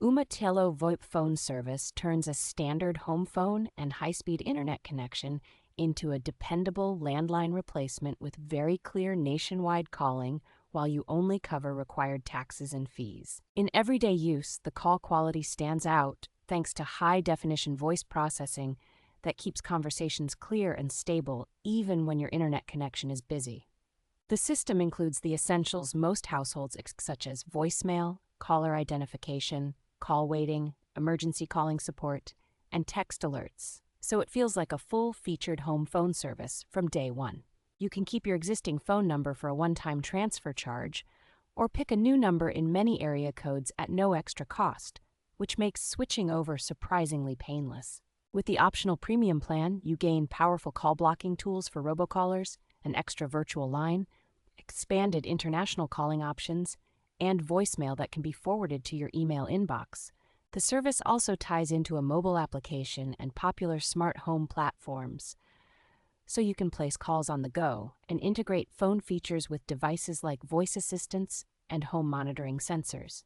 Ooma Telo VoIP phone service turns a standard home phone and high-speed internet connection into a dependable landline replacement with very clear nationwide calling while you only cover required taxes and fees. In everyday use, the call quality stands out thanks to high-definition voice processing that keeps conversations clear and stable even when your internet connection is busy. The system includes the essentials most households such as voicemail, caller identification, call waiting, emergency calling support, and text alerts, so it feels like a full-featured home phone service from day one. You can keep your existing phone number for a one-time transfer charge, or pick a new number in many area codes at no extra cost, which makes switching over surprisingly painless. With the optional premium plan, you gain powerful call blocking tools for robocallers, an extra virtual line, expanded international calling options, and voicemail that can be forwarded to your email inbox. The service also ties into a mobile application and popular smart home platforms, so you can place calls on the go and integrate phone features with devices like voice assistants and home monitoring sensors.